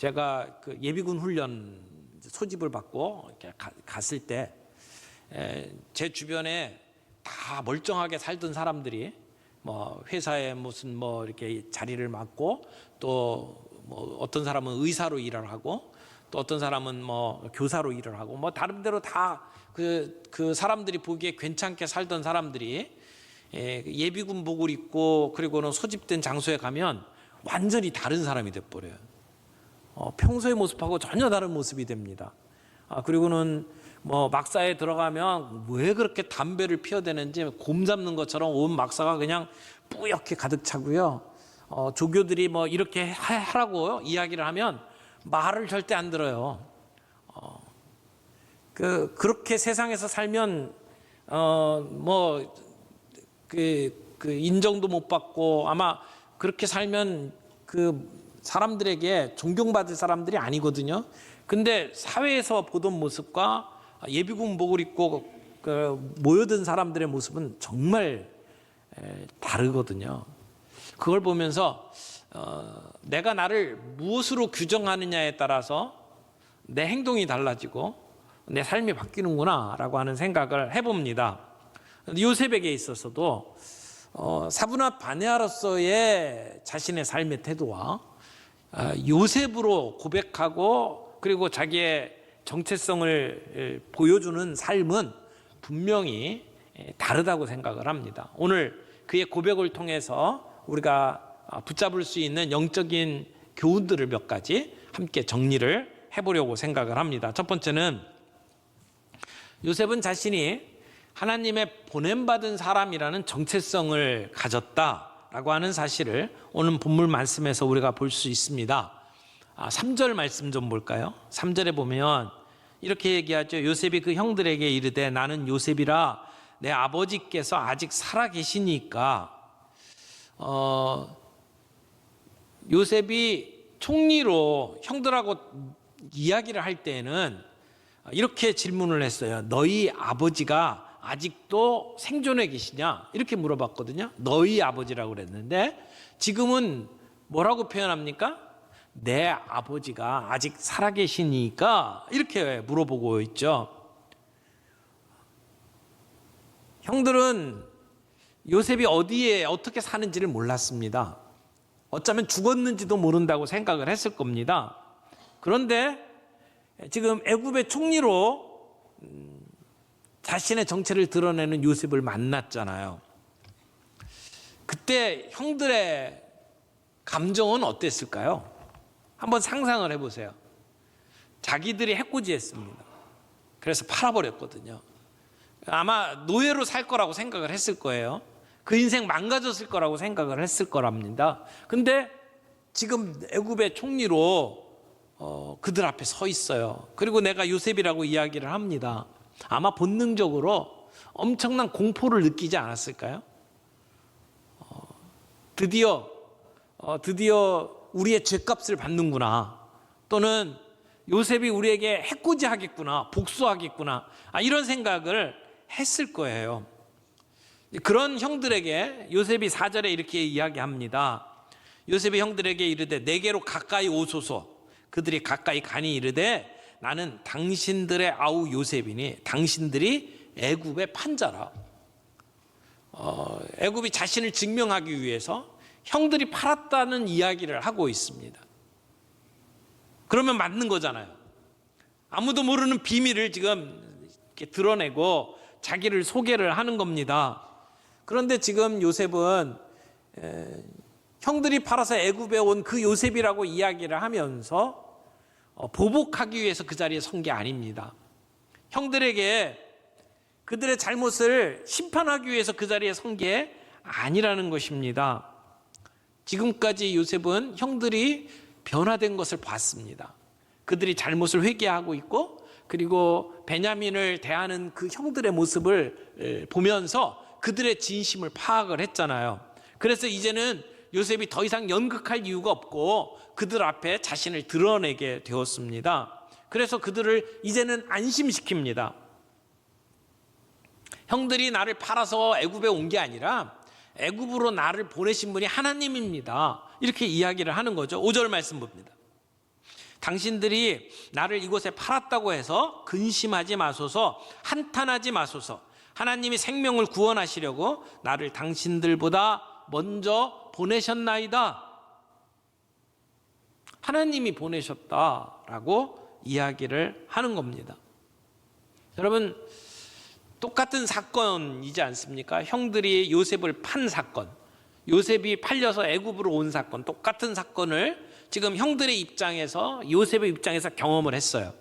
제가 그 예비군 훈련 소집을 받고 이렇게 갔을 때 제 주변에 다 멀쩡하게 살던 사람들이 뭐 회사에 무슨 뭐 이렇게 자리를 맡고 또 뭐 어떤 사람은 의사로 일을 하고 또 어떤 사람은 뭐 교사로 일을 하고 뭐 다른 데로 다 그 사람들이 보기에 괜찮게 살던 사람들이 예비군복을 입고 그리고는 소집된 장소에 가면 완전히 다른 사람이 돼버려요. 평소의 모습하고 전혀 다른 모습이 됩니다. 그리고는 뭐 막사에 들어가면 왜 그렇게 담배를 피워대는지 곰 잡는 것처럼 온 막사가 그냥 뿌옇게 가득 차고요. 조교들이 뭐 이렇게 하라고 이야기를 하면 말을 절대 안 들어요. 그렇게 세상에서 살면 그 인정도 못 받고 아마 그렇게 살면 그 사람들에게 존경받을 사람들이 아니거든요. 근데 사회에서 보던 모습과 예비군복을 입고 모여든 사람들의 모습은 정말 다르거든요. 그걸 보면서 내가 나를 무엇으로 규정하느냐에 따라서 내 행동이 달라지고 내 삶이 바뀌는구나 라고 하는 생각을 해봅니다. 요셉에게 있어서도 사브나 바네아로서의 자신의 삶의 태도와 요셉으로 고백하고 그리고 자기의 정체성을 보여주는 삶은 분명히 다르다고 생각을 합니다. 오늘 그의 고백을 통해서 우리가 붙잡을 수 있는 영적인 교훈들을 몇 가지 함께 정리를 해보려고 생각을 합니다. 첫 번째는 요셉은 자신이 하나님의 보냄받은 사람이라는 정체성을 가졌다라고 하는 사실을 오늘 본문 말씀에서 우리가 볼 수 있습니다. 3절 말씀 좀 볼까요? 3절에 보면 이렇게 얘기하죠. 요셉이 그 형들에게 이르되 나는 요셉이라 내 아버지께서 아직 살아 계시니까. 요셉이 총리로 형들하고 이야기를 할 때는 이렇게 질문을 했어요. 너희 아버지가 아직도 생존해 계시냐? 이렇게 물어봤거든요. 너희 아버지라고 그랬는데 지금은 뭐라고 표현합니까? 내 아버지가 아직 살아계시니까 이렇게 물어보고 있죠. 형들은 요셉이 어디에 어떻게 사는지를 몰랐습니다. 어쩌면 죽었는지도 모른다고 생각을 했을 겁니다. 그런데 지금 애굽의 총리로 자신의 정체를 드러내는 요셉을 만났잖아요. 그때 형들의 감정은 어땠을까요? 한번 상상을 해보세요. 자기들이 해코지했습니다. 그래서 팔아버렸거든요. 아마 노예로 살 거라고 생각을 했을 거예요. 그 인생 망가졌을 거라고 생각을 했을 거랍니다. 근데 지금 애굽의 총리로 그들 앞에 서 있어요. 그리고 내가 요셉이라고 이야기를 합니다. 아마 본능적으로 엄청난 공포를 느끼지 않았을까요? 드디어 우리의 죗값을 받는구나. 또는 요셉이 우리에게 해코지하겠구나, 복수하겠구나, 이런 생각을 했을 거예요. 그런 형들에게 요셉이 4절에 이렇게 이야기합니다. 요셉이 형들에게 이르되 내게로 가까이 오소서. 그들이 가까이 가니 이르되 나는 당신들의 아우 요셉이니 당신들이 애굽의 판자라. 애굽이 자신을 증명하기 위해서 형들이 팔았다는 이야기를 하고 있습니다. 그러면 맞는 거잖아요. 아무도 모르는 비밀을 지금 이렇게 드러내고 자기를 소개를 하는 겁니다. 그런데 지금 요셉은 형들이 팔아서 애굽에 온 그 요셉이라고 이야기를 하면서 보복하기 위해서 그 자리에 선 게 아닙니다. 형들에게 그들의 잘못을 심판하기 위해서 그 자리에 선 게 아니라는 것입니다. 지금까지 요셉은 형들이 변화된 것을 봤습니다. 그들이 잘못을 회개하고 있고 그리고 베냐민을 대하는 그 형들의 모습을 보면서 그들의 진심을 파악을 했잖아요. 그래서 이제는 요셉이 더 이상 연극할 이유가 없고 그들 앞에 자신을 드러내게 되었습니다. 그래서 그들을 이제는 안심시킵니다. 형들이 나를 팔아서 애굽에 온 게 아니라 애굽으로 나를 보내신 분이 하나님입니다. 이렇게 이야기를 하는 거죠. 5절 말씀 봅니다. 당신들이 나를 이곳에 팔았다고 해서 근심하지 마소서, 한탄하지 마소서. 하나님이 생명을 구원하시려고 나를 당신들보다 먼저 보내셨나이다. 하나님이 보내셨다라고 이야기를 하는 겁니다. 여러분, 똑같은 사건이지 않습니까? 형들이 요셉을 판 사건, 요셉이 팔려서 애굽으로 온 사건, 똑같은 사건을 지금 형들의 입장에서, 요셉의 입장에서 경험을 했어요.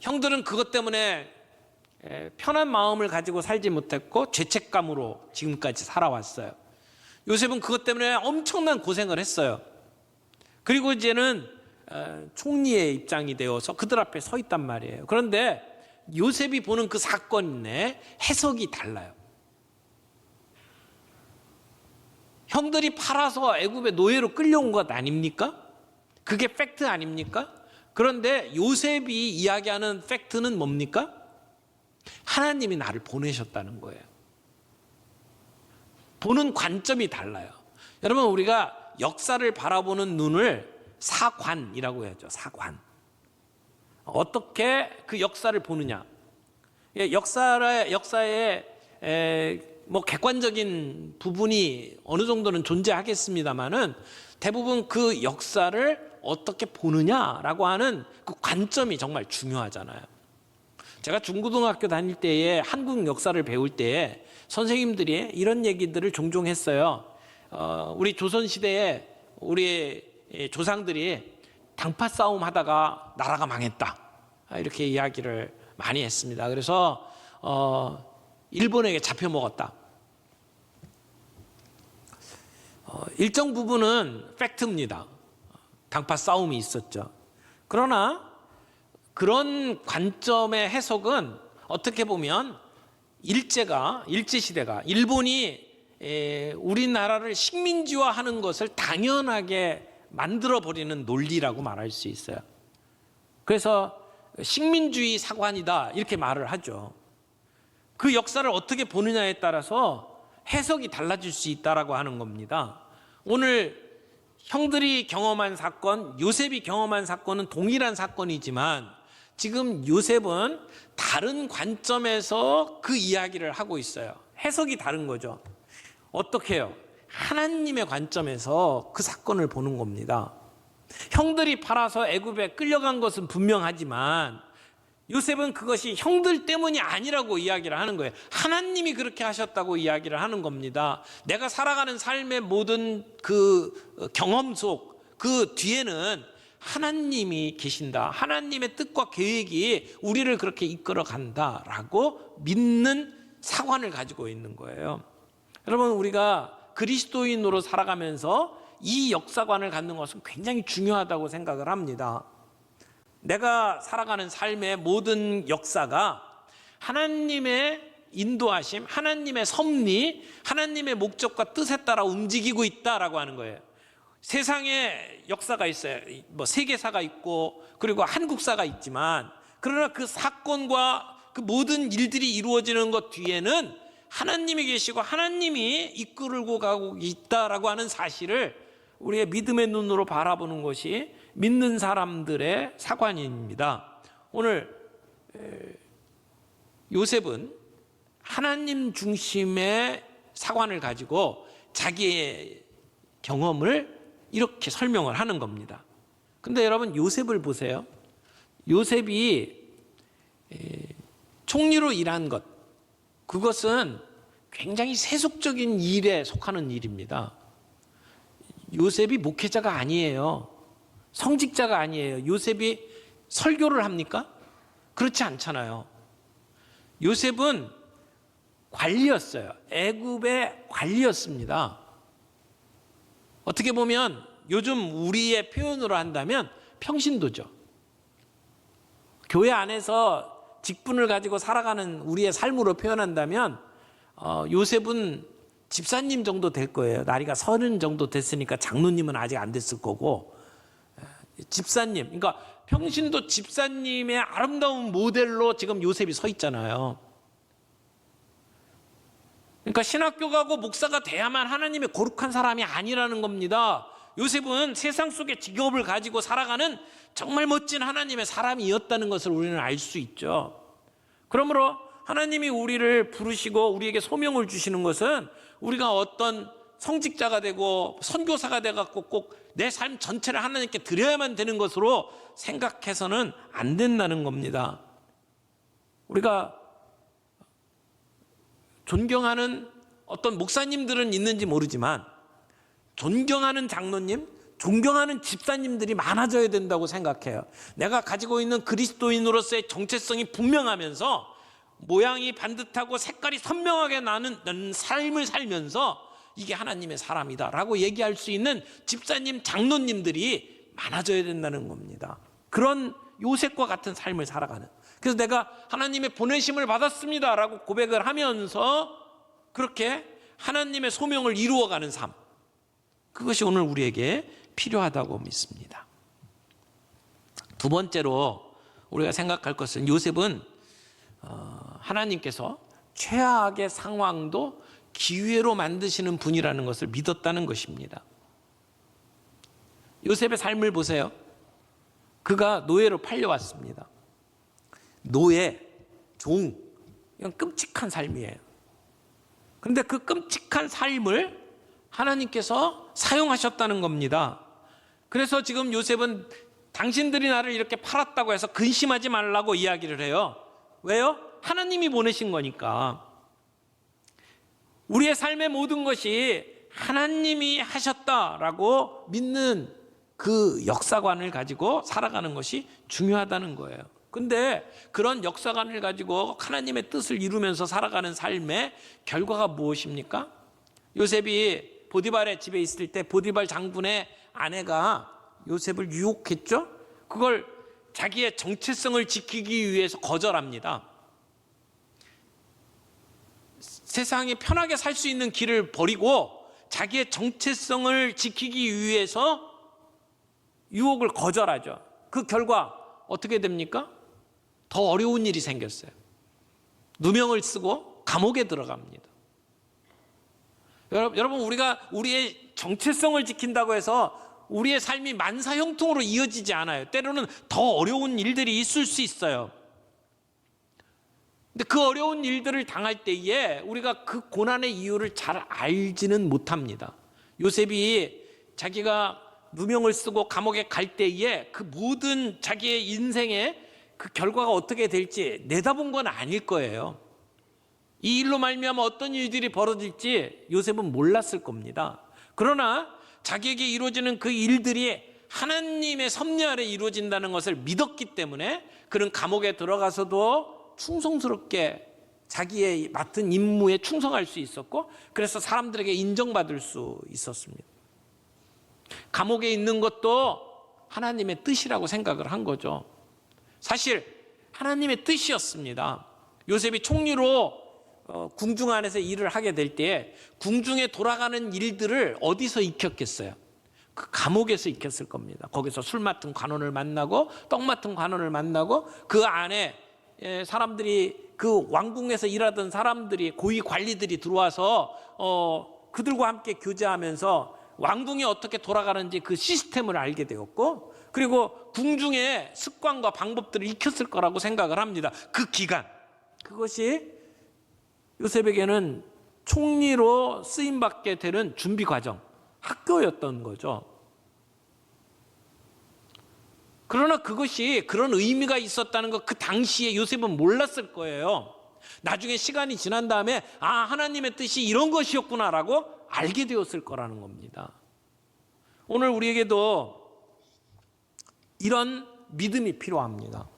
형들은 그것 때문에 편한 마음을 가지고 살지 못했고 죄책감으로 지금까지 살아왔어요. 요셉은 그것 때문에 엄청난 고생을 했어요. 그리고 이제는 총리의 입장이 되어서 그들 앞에 서 있단 말이에요. 그런데 요셉이 보는 그 사건의 해석이 달라요. 형들이 팔아서 애굽의 노예로 끌려온 것 아닙니까? 그게 팩트 아닙니까? 그런데 요셉이 이야기하는 팩트는 뭡니까? 하나님이 나를 보내셨다는 거예요. 보는 관점이 달라요. 여러분, 우리가 역사를 바라보는 눈을 사관이라고 해야죠. 사관. 어떻게 그 역사를 보느냐. 역사에 뭐 객관적인 부분이 어느 정도는 존재하겠습니다만은 대부분 그 역사를 어떻게 보느냐라고 하는 그 관점이 정말 중요하잖아요. 제가 중고등학교 다닐 때에 한국 역사를 배울 때에 선생님들이 이런 얘기들을 종종 했어요. 우리 조선시대에 우리 조상들이 당파 싸움 하다가 나라가 망했다. 이렇게 이야기를 많이 했습니다. 그래서 일본에게 잡혀 먹었다. 일정 부분은 팩트입니다. 당파 싸움이 있었죠. 그러나 그런 관점의 해석은 어떻게 보면 일제시대가 일본이 우리나라를 식민지화하는 것을 당연하게 만들어버리는 논리라고 말할 수 있어요. 그래서 식민주의 사관이다 이렇게 말을 하죠. 그 역사를 어떻게 보느냐에 따라서 해석이 달라질 수 있다라고 하는 겁니다. 오늘 형들이 경험한 사건, 요셉이 경험한 사건은 동일한 사건이지만 지금 요셉은 다른 관점에서 그 이야기를 하고 있어요. 해석이 다른 거죠. 어떻게 해요? 하나님의 관점에서 그 사건을 보는 겁니다. 형들이 팔아서 애굽에 끌려간 것은 분명하지만 요셉은 그것이 형들 때문이 아니라고 이야기를 하는 거예요. 하나님이 그렇게 하셨다고 이야기를 하는 겁니다. 내가 살아가는 삶의 모든 그 경험 속 그 뒤에는 하나님이 계신다. 하나님의 뜻과 계획이 우리를 그렇게 이끌어 간다라고 믿는 사관을 가지고 있는 거예요. 여러분, 우리가 그리스도인으로 살아가면서 이 역사관을 갖는 것은 굉장히 중요하다고 생각을 합니다. 내가 살아가는 삶의 모든 역사가 하나님의 인도하심, 하나님의 섭리, 하나님의 목적과 뜻에 따라 움직이고 있다라고 하는 거예요. 세상에 역사가 있어요. 뭐 세계사가 있고 그리고 한국사가 있지만 그러나 그 사건과 그 모든 일들이 이루어지는 것 뒤에는 하나님이 계시고 하나님이 이끌고 가고 있다라고 하는 사실을 우리의 믿음의 눈으로 바라보는 것이 믿는 사람들의 사관입니다. 오늘 요셉은 하나님 중심의 사관을 가지고 자기의 경험을 이렇게 설명을 하는 겁니다. 근데 여러분, 요셉을 보세요. 요셉이 총리로 일한 것, 그것은 굉장히 세속적인 일에 속하는 일입니다. 요셉이 목회자가 아니에요. 성직자가 아니에요. 요셉이 설교를 합니까? 그렇지 않잖아요. 요셉은 관리였어요. 애굽의 관리였습니다. 어떻게 보면 요즘 우리의 표현으로 한다면 평신도죠. 교회 안에서 직분을 가지고 살아가는 우리의 삶으로 표현한다면 요셉은 집사님 정도 될 거예요. 나이가 30 정도 됐으니까 장로님은 아직 안 됐을 거고, 집사님, 그러니까 평신도 집사님의 아름다운 모델로 지금 요셉이 서 있잖아요. 그러니까 신학교 가고 목사가 돼야만 하나님의 거룩한 사람이 아니라는 겁니다. 요셉은 세상 속의 직업을 가지고 살아가는 정말 멋진 하나님의 사람이었다는 것을 우리는 알 수 있죠. 그러므로 하나님이 우리를 부르시고 우리에게 소명을 주시는 것은 우리가 어떤 성직자가 되고 선교사가 돼갖고 꼭 내 삶 전체를 하나님께 드려야만 되는 것으로 생각해서는 안 된다는 겁니다. 우리가 존경하는 어떤 목사님들은 있는지 모르지만 존경하는 장로님, 존경하는 집사님들이 많아져야 된다고 생각해요. 내가 가지고 있는 그리스도인으로서의 정체성이 분명하면서 모양이 반듯하고 색깔이 선명하게 나는 삶을 살면서 이게 하나님의 사람이다 라고 얘기할 수 있는 집사님, 장로님들이 많아져야 된다는 겁니다. 그런 요셉과 같은 삶을 살아가는, 그래서 내가 하나님의 보내심을 받았습니다 라고 고백을 하면서 그렇게 하나님의 소명을 이루어가는 삶, 그것이 오늘 우리에게 필요하다고 믿습니다. 두 번째로 우리가 생각할 것은 요셉은 하나님께서 최악의 상황도 기회로 만드시는 분이라는 것을 믿었다는 것입니다. 요셉의 삶을 보세요. 그가 노예로 팔려왔습니다. 노예, 종, 이건 끔찍한 삶이에요. 그런데 그 끔찍한 삶을 하나님께서 사용하셨다는 겁니다. 그래서 지금 요셉은 당신들이 나를 이렇게 팔았다고 해서 근심하지 말라고 이야기를 해요. 왜요? 하나님이 보내신 거니까. 우리의 삶의 모든 것이 하나님이 하셨다라고 믿는 그 역사관을 가지고 살아가는 것이 중요하다는 거예요. 근데 그런 역사관을 가지고 하나님의 뜻을 이루면서 살아가는 삶의 결과가 무엇입니까? 요셉이 보디발의 집에 있을 때 보디발 장군의 아내가 요셉을 유혹했죠. 그걸 자기의 정체성을 지키기 위해서 거절합니다. 세상이 편하게 살 수 있는 길을 버리고 자기의 정체성을 지키기 위해서 유혹을 거절하죠. 그 결과 어떻게 됩니까? 더 어려운 일이 생겼어요. 누명을 쓰고 감옥에 들어갑니다. 여러분, 우리가 우리의 정체성을 지킨다고 해서 우리의 삶이 만사형통으로 이어지지 않아요. 때로는 더 어려운 일들이 있을 수 있어요. 근데 그 어려운 일들을 당할 때에 우리가 그 고난의 이유를 잘 알지는 못합니다. 요셉이 자기가 누명을 쓰고 감옥에 갈 때에 그 모든 자기의 인생의 그 결과가 어떻게 될지 내다본 건 아닐 거예요. 이 일로 말미암아 어떤 일들이 벌어질지 요셉은 몰랐을 겁니다. 그러나 자기에게 이루어지는 그 일들이 하나님의 섭리 아래 이루어진다는 것을 믿었기 때문에 그는 감옥에 들어가서도 충성스럽게 자기의 맡은 임무에 충성할 수 있었고, 그래서 사람들에게 인정받을 수 있었습니다. 감옥에 있는 것도 하나님의 뜻이라고 생각을 한 거죠. 사실 하나님의 뜻이었습니다. 요셉이 총리로 궁중 안에서 일을 하게 될 때에 궁중에 돌아가는 일들을 어디서 익혔겠어요? 그 감옥에서 익혔을 겁니다. 거기서 술 맡은 관원을 만나고 떡 맡은 관원을 만나고 그 안에 사람들이, 그 왕궁에서 일하던 사람들이, 고위 관리들이 들어와서 그들과 함께 교제하면서 왕궁이 어떻게 돌아가는지 그 시스템을 알게 되었고, 그리고 궁중의 습관과 방법들을 익혔을 거라고 생각을 합니다. 그 기간, 그것이 요셉에게는 총리로 쓰임받게 되는 준비 과정, 학교였던 거죠. 그러나 그것이 그런 의미가 있었다는 것, 그 당시에 요셉은 몰랐을 거예요. 나중에 시간이 지난 다음에 하나님의 뜻이 이런 것이었구나라고 알게 되었을 거라는 겁니다. 오늘 우리에게도 이런 믿음이 필요합니다.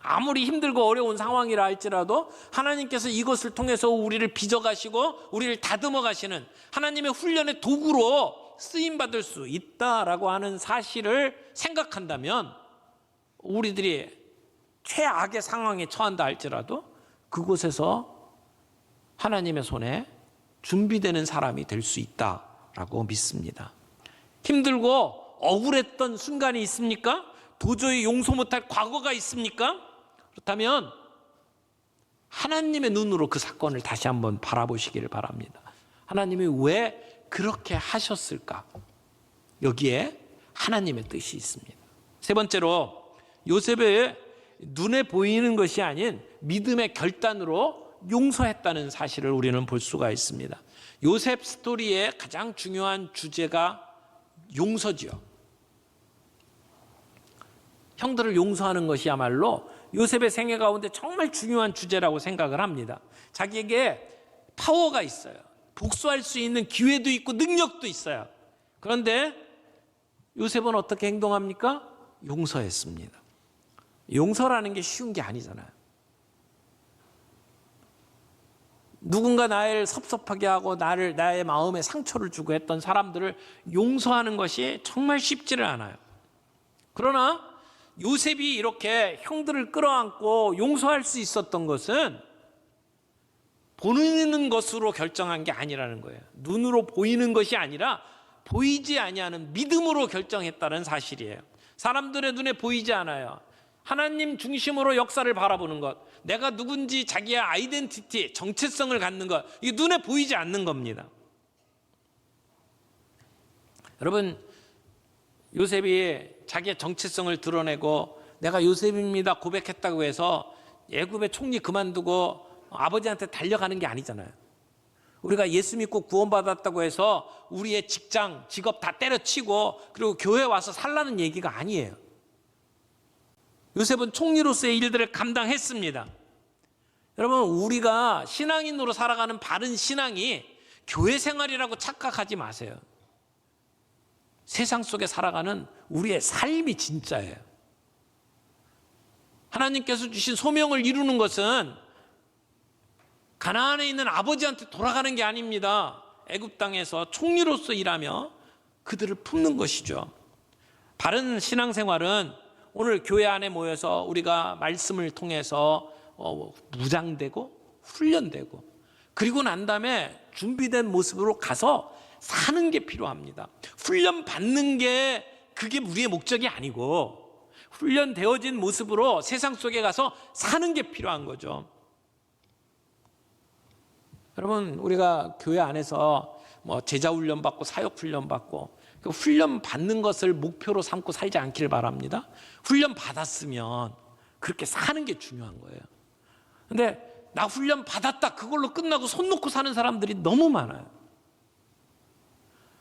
아무리 힘들고 어려운 상황이라 할지라도 하나님께서 이것을 통해서 우리를 빚어가시고 우리를 다듬어 가시는 하나님의 훈련의 도구로 쓰임받을 수 있다라고 하는 사실을 생각한다면, 우리들이 최악의 상황에 처한다 할지라도 그곳에서 하나님의 손에 준비되는 사람이 될 수 있다라고 믿습니다. 힘들고 억울했던 순간이 있습니까? 도저히 용서 못할 과거가 있습니까? 그렇다면 하나님의 눈으로 그 사건을 다시 한번 바라보시기를 바랍니다. 하나님이 왜 그렇게 하셨을까? 여기에 하나님의 뜻이 있습니다. 세 번째로 요셉의 눈에 보이는 것이 아닌 믿음의 결단으로 용서했다는 사실을 우리는 볼 수가 있습니다. 요셉 스토리의 가장 중요한 주제가 용서지요. 형들을 용서하는 것이야말로 요셉의 생애 가운데 정말 중요한 주제라고 생각을 합니다. 자기에게 파워가 있어요. 복수할 수 있는 기회도 있고 능력도 있어요. 그런데 요셉은 어떻게 행동합니까? 용서했습니다. 용서라는 게 쉬운 게 아니잖아요. 누군가 나를 섭섭하게 하고 나의 마음에 상처를 주고 했던 사람들을 용서하는 것이 정말 쉽지를 않아요. 그러나 요셉이 이렇게 형들을 끌어안고 용서할 수 있었던 것은 보이는 것으로 결정한 게 아니라는 거예요. 눈으로 보이는 것이 아니라 보이지 아니하는 믿음으로 결정했다는 사실이에요. 사람들의 눈에 보이지 않아요. 하나님 중심으로 역사를 바라보는 것, 내가 누군지 자기의 아이덴티티, 정체성을 갖는 것, 이게 눈에 보이지 않는 겁니다. 여러분, 요셉이 자기의 정체성을 드러내고 내가 요셉입니다 고백했다고 해서 애굽의 총리 그만두고 아버지한테 달려가는 게 아니잖아요. 우리가 예수 믿고 구원받았다고 해서 우리의 직장, 직업 다 때려치고 그리고 교회 와서 살라는 얘기가 아니에요. 요셉은 총리로서의 일들을 감당했습니다. 여러분, 우리가 신앙인으로 살아가는 바른 신앙이 교회 생활이라고 착각하지 마세요. 세상 속에 살아가는 우리의 삶이 진짜예요. 하나님께서 주신 소명을 이루는 것은 가나안에 있는 아버지한테 돌아가는 게 아닙니다. 애굽 땅에서 총리로서 일하며 그들을 품는 것이죠. 바른 신앙생활은 오늘 교회 안에 모여서 우리가 말씀을 통해서 무장되고 훈련되고 그리고 난 다음에 준비된 모습으로 가서 사는 게 필요합니다. 훈련 받는 게 그게 우리의 목적이 아니고 훈련되어진 모습으로 세상 속에 가서 사는 게 필요한 거죠. 여러분, 우리가 교회 안에서 제자 훈련 받고 사역 훈련 받고 그 훈련 받는 것을 목표로 삼고 살지 않기를 바랍니다. 훈련 받았으면 그렇게 사는 게 중요한 거예요. 근데 나 훈련 받았다 그걸로 끝나고 손 놓고 사는 사람들이 너무 많아요.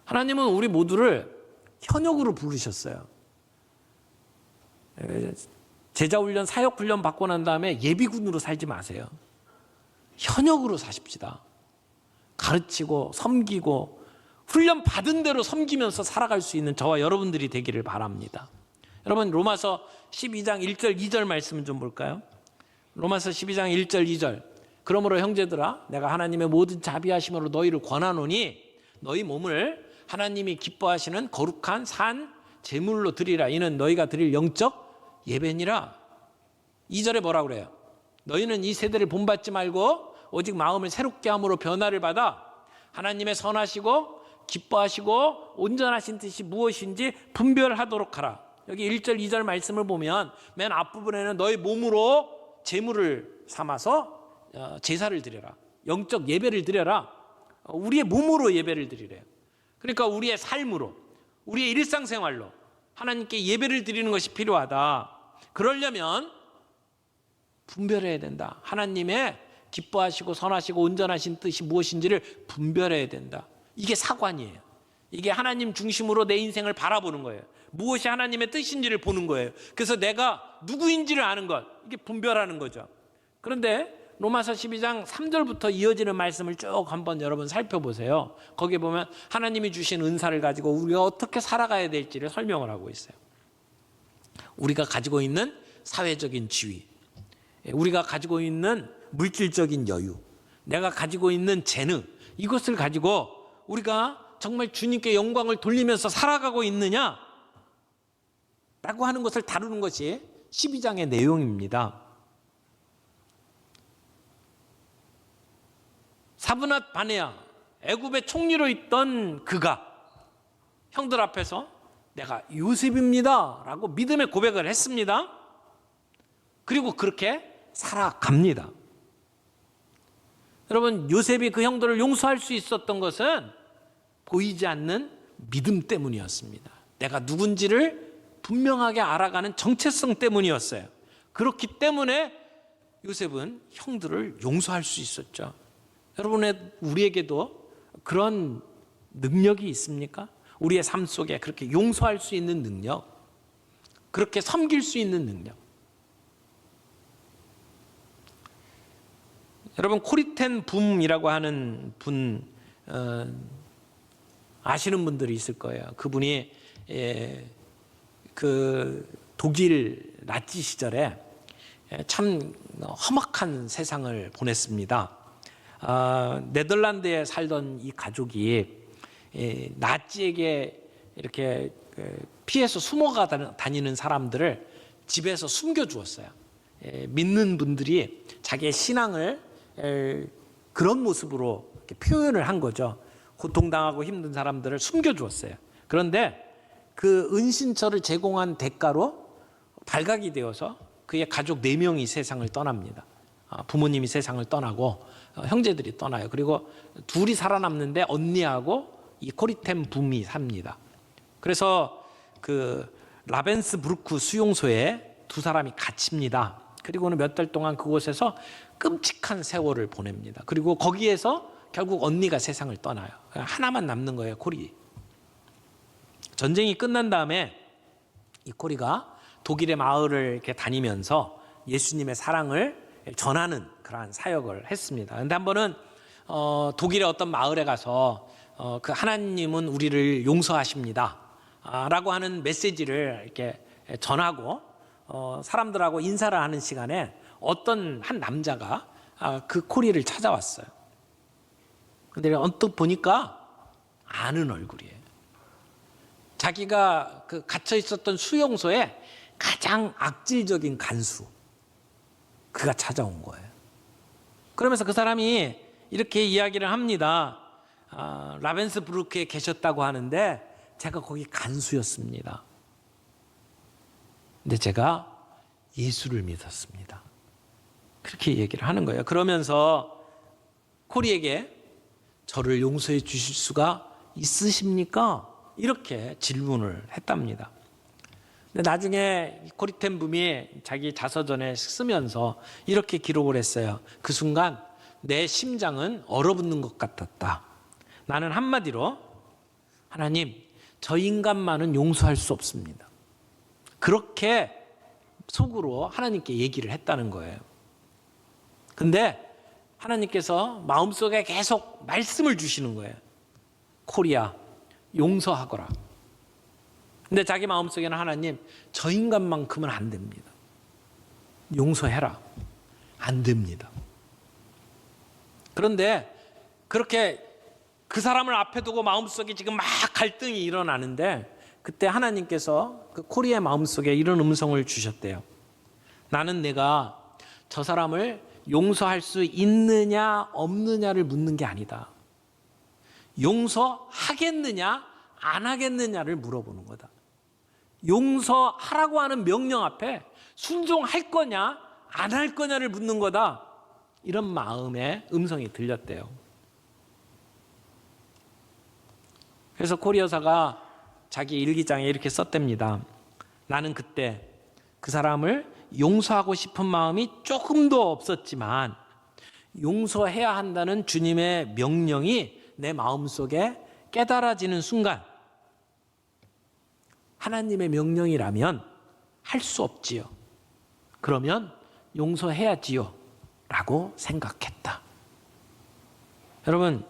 하나님은 우리 모두를 현역으로 부르셨어요. 제자 훈련, 사역 훈련 받고 난 다음에 예비군으로 살지 마세요. 현역으로 사십시다. 가르치고 섬기고 훈련 받은 대로 섬기면서 살아갈 수 있는 저와 여러분들이 되기를 바랍니다. 여러분, 로마서 12장 1절 2절 말씀을 좀 볼까요? 로마서 12장 1절 2절. 그러므로 형제들아, 내가 하나님의 모든 자비하심으로 너희를 권하노니 너희 몸을 하나님이 기뻐하시는 거룩한 산 제물로 드리라. 이는 너희가 드릴 영적 예배니라. 2절에 뭐라고 그래요? 너희는 이 세대를 본받지 말고 오직 마음을 새롭게 함으로 변화를 받아 하나님의 선하시고 기뻐하시고 온전하신 뜻이 무엇인지 분별하도록 하라. 여기 1절 2절 말씀을 보면 맨 앞부분에는 너희 몸으로 제물을 삼아서 제사를 드려라. 영적 예배를 드려라. 우리의 몸으로 예배를 드리래요. 그러니까 우리의 삶으로, 우리의 일상생활로 하나님께 예배를 드리는 것이 필요하다. 그러려면 분별해야 된다. 하나님의 기뻐하시고 선하시고 온전하신 뜻이 무엇인지를 분별해야 된다. 이게 사관이에요. 이게 하나님 중심으로 내 인생을 바라보는 거예요. 무엇이 하나님의 뜻인지를 보는 거예요. 그래서 내가 누구인지를 아는 것, 이게 분별하는 거죠. 그런데 로마서 12장 3절부터 이어지는 말씀을 쭉 한번 여러분 살펴보세요. 거기에 보면 하나님이 주신 은사를 가지고 우리가 어떻게 살아가야 될지를 설명을 하고 있어요. 우리가 가지고 있는 사회적인 지위, 우리가 가지고 있는 물질적인 여유, 내가 가지고 있는 재능, 이것을 가지고 우리가 정말 주님께 영광을 돌리면서 살아가고 있느냐 라고 하는 것을 다루는 것이 12장의 내용입니다. 사브낫 바네아, 애굽의 총리로 있던 그가 형들 앞에서 내가 요셉입니다 라고 믿음의 고백을 했습니다. 그리고 그렇게 살아갑니다. 여러분, 요셉이 그 형들을 용서할 수 있었던 것은 보이지 않는 믿음 때문이었습니다. 내가 누군지를 분명하게 알아가는 정체성 때문이었어요. 그렇기 때문에 요셉은 형들을 용서할 수 있었죠. 여러분의 우리에게도 그런 능력이 있습니까? 우리의 삶 속에 그렇게 용서할 수 있는 능력, 그렇게 섬길 수 있는 능력. 여러분 코리텐 붐이라고 하는 분 아시는 분들이 있을 거예요. 그분이 그 독일 나치 시절에 참 험악한 세상을 보냈습니다. 네덜란드에 살던 이 가족이 나치에게 이렇게 피해서 숨어가 다니는 사람들을 집에서 숨겨주었어요. 믿는 분들이 자기의 신앙을 그런 모습으로 이렇게 표현을 한 거죠. 고통당하고 힘든 사람들을 숨겨주었어요. 그런데 그 은신처를 제공한 대가로 발각이 되어서 그의 가족 4명이 세상을 떠납니다. 부모님이 세상을 떠나고 형제들이 떠나요. 그리고 둘이 살아남는데 언니하고 이 코리텐 붐이 삽니다. 그래서 그 라벤스부르크 수용소에 두 사람이 갇힙니다. 그리고는 몇 달 동안 그곳에서 끔찍한 세월을 보냅니다. 그리고 거기에서 결국 언니가 세상을 떠나요. 하나만 남는 거예요, 코리. 전쟁이 끝난 다음에 이 코리가 독일의 마을을 이렇게 다니면서 예수님의 사랑을 전하는 그러한 사역을 했습니다. 그런데 한 번은 독일의 어떤 마을에 가서 그 하나님은 우리를 용서하십니다 라고 하는 메시지를 이렇게 전하고 사람들하고 인사를 하는 시간에 어떤 한 남자가 그 코리를 찾아왔어요. 근데 언뜻 보니까 아는 얼굴이에요. 자기가 그 갇혀 있었던 수용소에 가장 악질적인 간수, 그가 찾아온 거예요. 그러면서 그 사람이 이렇게 이야기를 합니다. 라벤스부르크에 계셨다고 하는데 제가 거기 간수였습니다. 근데 제가 예수를 믿었습니다. 그렇게 얘기를 하는 거예요. 그러면서 코리에게 저를 용서해 주실 수가 있으십니까? 이렇게 질문을 했답니다. 근데 나중에 코리텐 붐이 자기 자서전에 쓰면서 이렇게 기록을 했어요. 그 순간 내 심장은 얼어붙는 것 같았다. 나는 한마디로 하나님, 저 인간만은 용서할 수 없습니다. 그렇게 속으로 하나님께 얘기를 했다는 거예요. 근데 하나님께서 마음속에 계속 말씀을 주시는 거예요. 코리야, 용서하거라. 근데 자기 마음속에는 하나님, 저 인간만큼은 안 됩니다. 용서해라. 안 됩니다. 그런데 그렇게 그 사람을 앞에 두고 마음속에 지금 막 갈등이 일어나는데 그때 하나님께서 그 코리의 마음속에 이런 음성을 주셨대요. 나는 내가 저 사람을 용서할 수 있느냐 없느냐를 묻는 게 아니다. 용서하겠느냐 안 하겠느냐를 물어보는 거다. 용서하라고 하는 명령 앞에 순종할 거냐 안 할 거냐를 묻는 거다. 이런 마음의 음성이 들렸대요. 그래서 코리 여사가 자기 일기장에 이렇게 썼답니다. 나는 그때 그 사람을 용서하고 싶은 마음이 조금도 없었지만 용서해야 한다는 주님의 명령이 내 마음속에 깨달아지는 순간 하나님의 명령이라면 할 수 없지요. 그러면 용서해야지요 라고 생각했다. 여러분,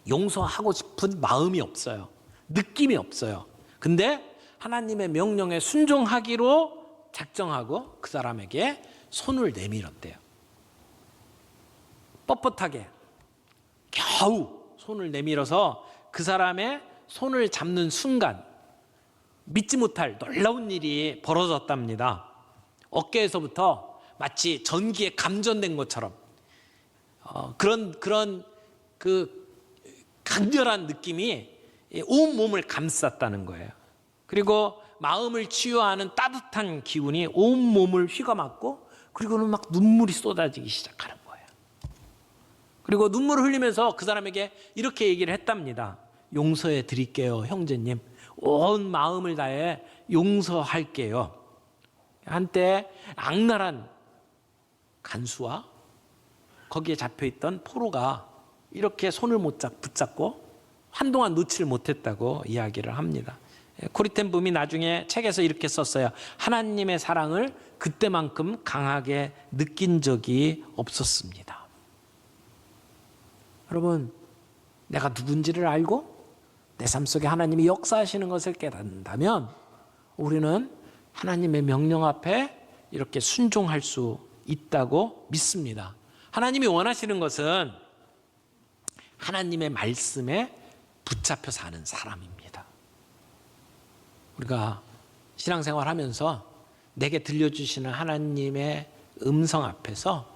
용서하고 싶은 마음이 없어요. 느낌이 없어요. 근데 하나님의 명령에 순종하기로 작정하고 그 사람에게 손을 내밀었대요. 뻣뻣하게 겨우 손을 내밀어서 그 사람의 손을 잡는 순간 믿지 못할 놀라운 일이 벌어졌답니다. 어깨에서부터 마치 전기에 감전된 것처럼 그런 그 강렬한 느낌이 온 몸을 감쌌다는 거예요. 그리고 마음을 치유하는 따뜻한 기운이 온 몸을 휘감았고 그리고는 막 눈물이 쏟아지기 시작하는 거예요. 그리고 눈물을 흘리면서 그 사람에게 이렇게 얘기를 했답니다. 용서해 드릴게요, 형제님. 온 마음을 다해 용서할게요. 한때 악랄한 간수와 거기에 잡혀있던 포로가 이렇게 손을 못 붙잡고 한동안 놓지를 못했다고 이야기를 합니다. 코리텐붐이 나중에 책에서 이렇게 썼어요. 하나님의 사랑을 그때만큼 강하게 느낀 적이 없었습니다. 여러분, 내가 누군지를 알고 내 삶 속에 하나님이 역사하시는 것을 깨닫는다면 우리는 하나님의 명령 앞에 이렇게 순종할 수 있다고 믿습니다. 하나님이 원하시는 것은 하나님의 말씀에 붙잡혀 사는 사람입니다. 우리가 신앙생활 하면서 내게 들려주시는 하나님의 음성 앞에서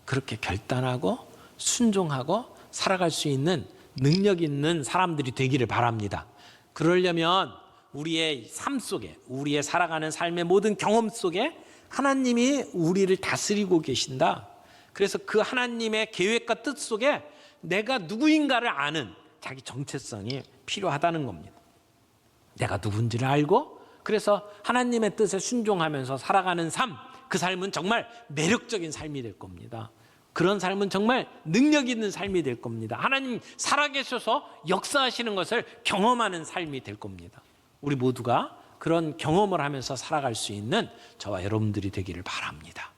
그렇게 결단하고 순종하고 살아갈 수 있는 능력 있는 사람들이 되기를 바랍니다. 그러려면 우리의 삶 속에, 우리의 살아가는 삶의 모든 경험 속에 하나님이 우리를 다스리고 계신다. 그래서 그 하나님의 계획과 뜻 속에 내가 누구인가를 아는 자기 정체성이 필요하다는 겁니다. 내가 누군지를 알고 그래서 하나님의 뜻에 순종하면서 살아가는 삶, 그 삶은 정말 매력적인 삶이 될 겁니다. 그런 삶은 정말 능력 있는 삶이 될 겁니다. 하나님 살아계셔서 역사하시는 것을 경험하는 삶이 될 겁니다. 우리 모두가 그런 경험을 하면서 살아갈 수 있는 저와 여러분들이 되기를 바랍니다.